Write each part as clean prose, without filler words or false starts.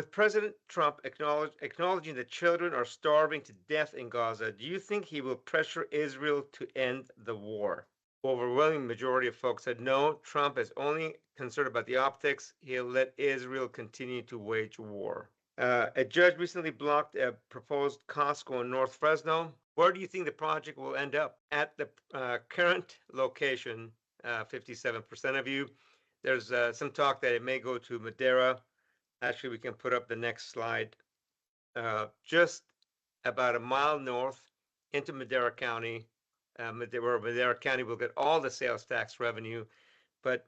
with President Trump acknowledging that children are starving to death in Gaza, do you think he will pressure Israel to end the war? Overwhelming majority of folks said no. Trump is only concerned about the optics. He'll let Israel continue to wage war. A judge recently blocked a proposed Costco in North Fresno. Where do you think the project will end up? At the current location, 57% of you. There's some talk that it may go to Madera. Actually, we can put up the next slide. Just about a mile north into Madera County, where Madera County will get all the sales tax revenue, but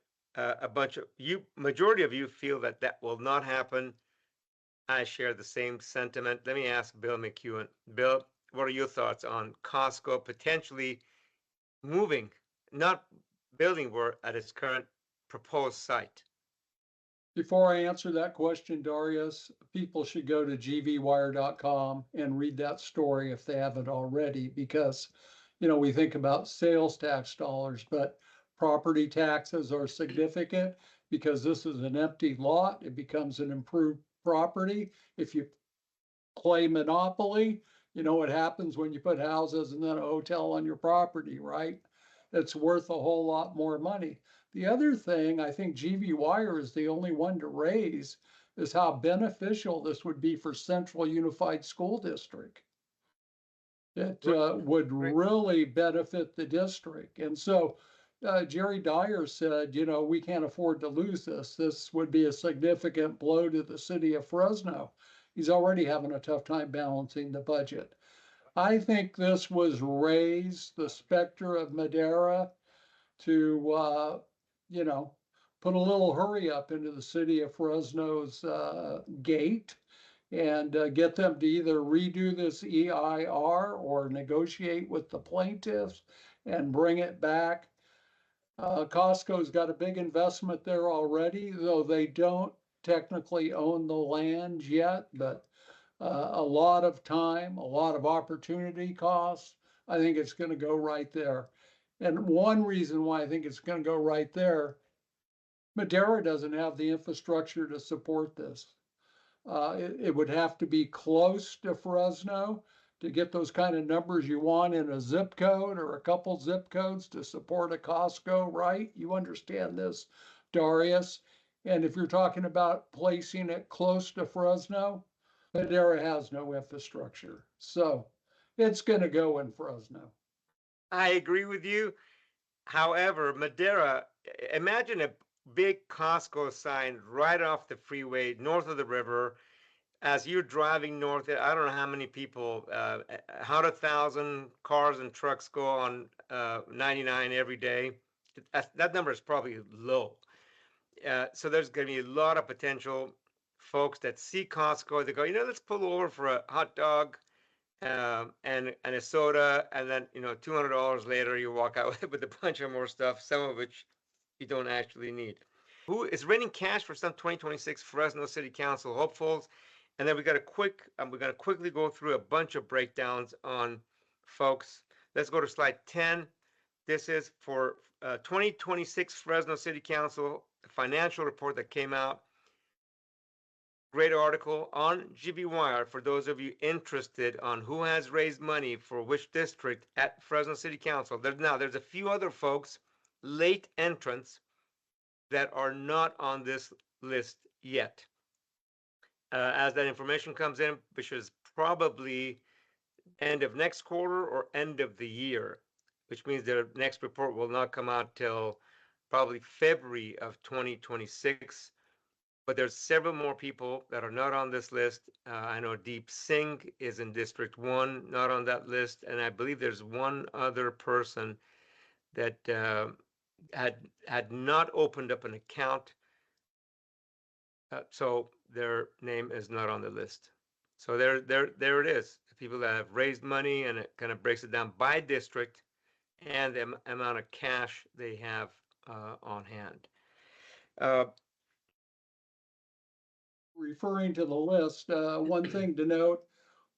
majority of you feel that that will not happen. I share the same sentiment. Let me ask Bill McEwen. Bill, what are your thoughts on Costco potentially moving, not building where at its current proposed site? Before I answer that question, Darius, people should go to gvwire.com and read that story if they haven't already, because, we think about sales tax dollars, but property taxes are significant because this is an empty lot. It becomes an improved property. If you play Monopoly, you know what happens when you put houses and then a hotel on your property, right? It's worth a whole lot more money. The other thing I think GV Wire is the only one to raise is how beneficial this would be for Central Unified School District. It would really benefit the district. And so Jerry Dyer said, we can't afford to lose this. This would be a significant blow to the city of Fresno. He's already having a tough time balancing the budget. I think this was raised, the specter of Madera, to, put a little hurry up into the city of Fresno's gate and get them to either redo this EIR or negotiate with the plaintiffs and bring it back. Costco's got a big investment there already, though they don't technically own the land yet, but a lot of time, a lot of opportunity costs. I think it's going to go right there. And one reason why I think it's going to go right there, Madera doesn't have the infrastructure to support this. It would have to be close to Fresno to get those kind of numbers you want in a zip code or a couple zip codes to support a Costco, right? You understand this, Darius. And if you're talking about placing it close to Fresno, Madera has no infrastructure. So it's going to go in Fresno. I agree with you. However, Madera, imagine a big Costco sign right off the freeway, north of the river. As you're driving north, I don't know how many people, 100,000 cars and trucks go on 99 every day. That number is probably low. So there's going to be a lot of potential folks that see Costco. They go, let's pull over for a hot dog and a soda, and then $200 later you walk out with a bunch of more stuff, some of which you don't actually need. Who is raining cash for some 2026 Fresno City Council hopefuls? And then we're going to quickly go through a bunch of breakdowns on folks. Let's go to slide 10. This is for 2026 Fresno City Council financial report that came out. Great article on GB Wire for those of you interested on who has raised money for which district at Fresno City Council. There's a few other folks, late entrants, that are not on this list yet. As that information comes in, which is probably end of next quarter or end of the year, which means their next report will not come out till probably February of 2026. But there's several more people that are not on this list. I know Deep Singh is in District 1, not on that list. And I believe there's one other person that had not opened up an account. So their name is not on the list. So there it is. The people that have raised money, and it kind of breaks it down by district and the amount of cash they have on hand. Referring to the list, one thing to note,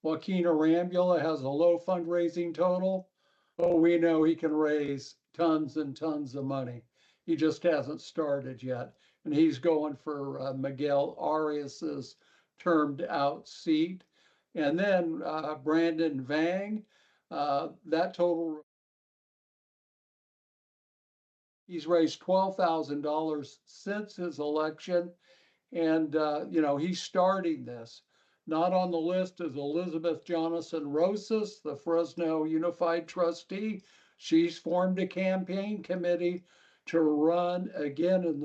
Joaquin Arambula has a low fundraising total, but we know he can raise tons and tons of money. He just hasn't started yet. And he's going for Miguel Arias's termed out seat. And then Brandon Vang, that total, he's raised $12,000 since his election. And, he's starting this. Not on the list is Elizabeth Jonathan Rosas, the Fresno Unified Trustee. She's formed a campaign committee to run again in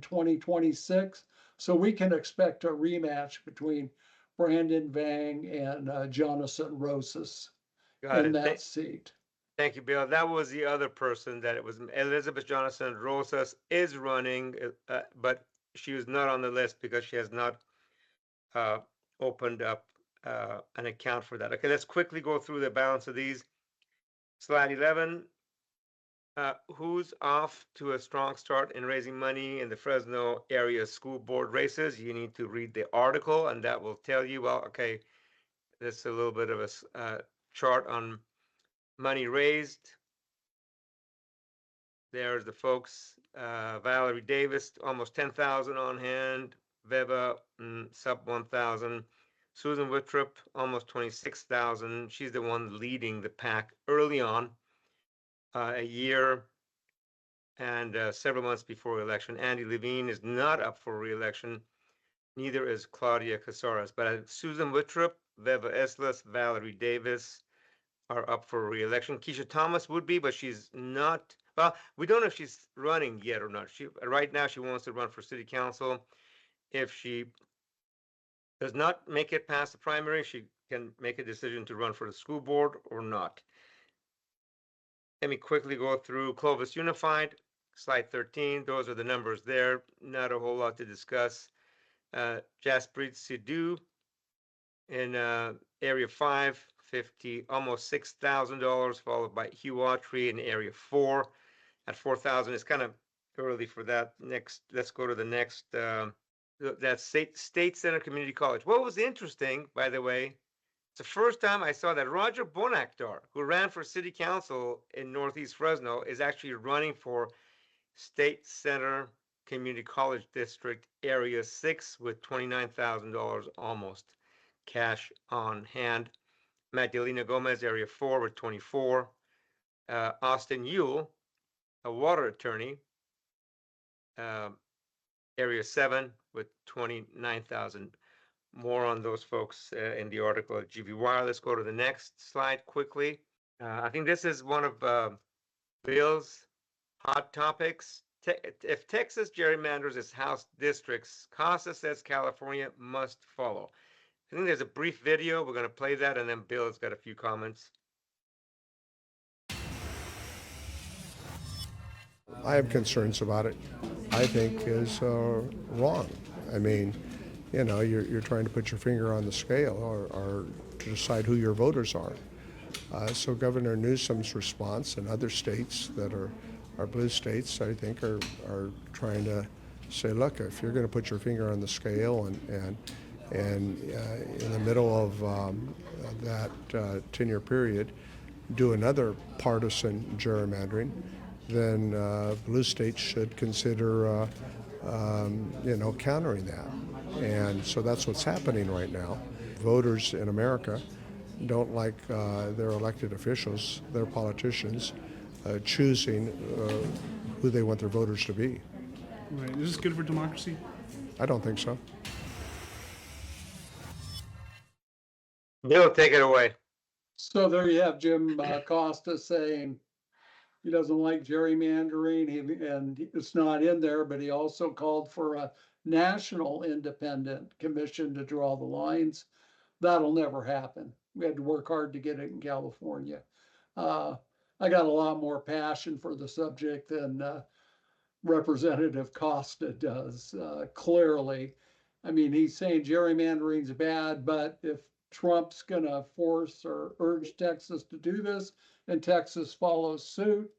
2026. So we can expect a rematch between Brandon Vang and Jonathan Rosas Got in it. that seat. Thank you, Bill. That was the other person that it was. Elizabeth Jonathan Rosas is running, but she was not on the list because she has not uh, opened up an account for that. Okay, let's quickly go through the balance of these. Slide 11. Who's off to a strong start in raising money in the Fresno area school board races? You need to read the article, and that will tell you, well, okay, that's a little bit of a chart on money raised. There's the folks, Valerie Davis, almost 10,000 on hand. Veva, sub 1,000. Susan Wittrup, almost 26,000. She's the one leading the pack early on, a year and several months before election. Andy Levine is not up for re-election. Neither is Claudia Casares. But Susan Wittrup, Veva Eslis, Valerie Davis are up for re-election. Keisha Thomas would be, but she's not. Well, we don't know if she's running yet or not. Right now she wants to run for city council. If she does not make it past the primary, she can make a decision to run for the school board or not. Let me quickly go through Clovis Unified, slide 13. Those are the numbers there. Not a whole lot to discuss. Jasprit Sidhu in area 5, 50, almost $6,000, followed by Hugh Autry in area 4 at 4,000. It's kind of early for that. Next, let's go to the next. That's State Center Community College. What was interesting, by the way, it's the first time I saw that Roger Bonakdar, who ran for city council in Northeast Fresno, is actually running for State Center Community College District Area 6 with $29,000 almost cash on hand. Magdalena Gomez, Area 4 with 24. Austin Yule, a water attorney, Area 7 with 29,000. More on those folks in the article at GVWire. Let's go to the next slide quickly. I think this is one of Bill's hot topics. If Texas gerrymanders its House districts, Costa says California must follow. I think there's a brief video. We're going to play that, and then Bill has got a few comments. I have concerns about it. I think is wrong. I mean, you're trying to put your finger on the scale or to decide who your voters are. So Governor Newsom's response and other states that are blue states, I think, are trying to say, look, if you're going to put your finger on the scale and in the middle of that 10-year period, do another partisan gerrymandering, then blue states should consider, countering that. And so that's what's happening right now. Voters in America don't like their elected officials, their politicians, choosing who they want their voters to be. Right. Is this good for democracy? I don't think so. Bill, take it away. So there you have Jim Costa saying he doesn't like gerrymandering, and it's not in there, but he also called for a national independent commission to draw the lines. That'll never happen. We had to work hard to get it in California. I got a lot more passion for the subject than Representative Costa does, clearly. I mean, he's saying gerrymandering's bad, but if Trump's gonna force or urge Texas to do this and Texas follows suit,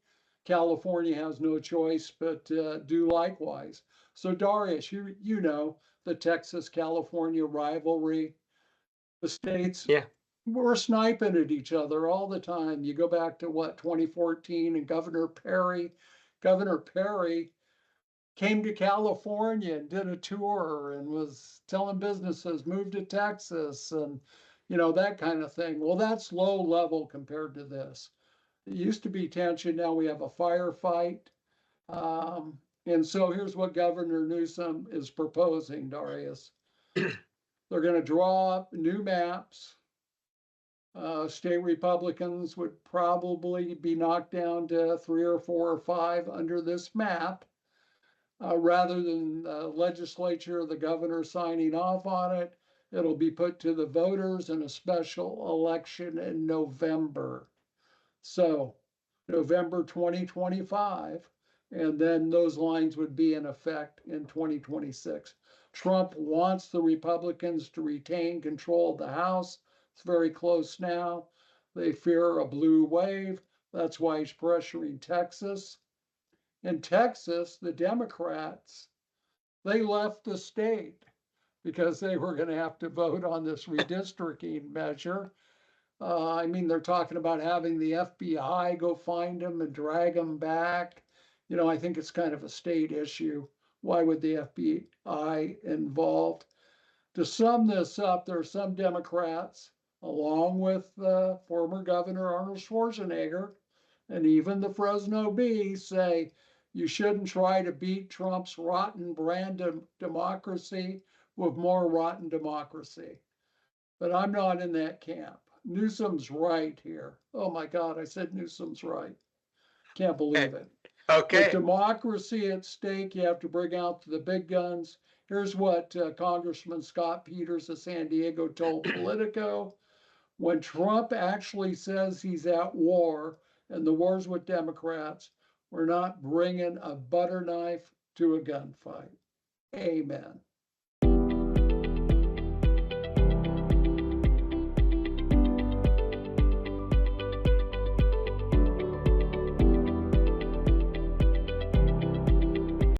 California has no choice but do likewise. So Darius, you know the Texas-California rivalry. The states, Yeah. we're sniping at each other all the time. You go back to 2014 and Governor Perry came to California and did a tour and was telling businesses, move to Texas and, that kind of thing. Well, that's low level compared to this. It used to be tension. Now we have a firefight. And so here's what Governor Newsom is proposing, Darius. They're going to draw up new maps. State Republicans would probably be knocked down to 3 or 4 or 5 under this map, rather than the legislature, the governor signing off on it. It'll be put to the voters in a special election in November. So November 2025, and then those lines would be in effect in 2026. Trump wants the Republicans to retain control of the House. It's very close now. They fear a blue wave. That's why he's pressuring Texas. In Texas, the Democrats, they left the state because they were going to have to vote on this redistricting measure. They're talking about having the FBI go find them and drag them back. I think it's kind of a state issue. Why would the FBI involved? To sum this up, there are some Democrats, along with former Governor Arnold Schwarzenegger, and even the Fresno Bee, say you shouldn't try to beat Trump's rotten brand of democracy with more rotten democracy. But I'm not in that camp. Newsom's right here. Oh my God, I said Newsom's right. Can't believe it. Okay. With democracy at stake, you have to bring out the big guns. Here's what Congressman Scott Peters of San Diego told Politico. When Trump actually says he's at war and the war's with Democrats, we're not bringing a butter knife to a gunfight. Amen.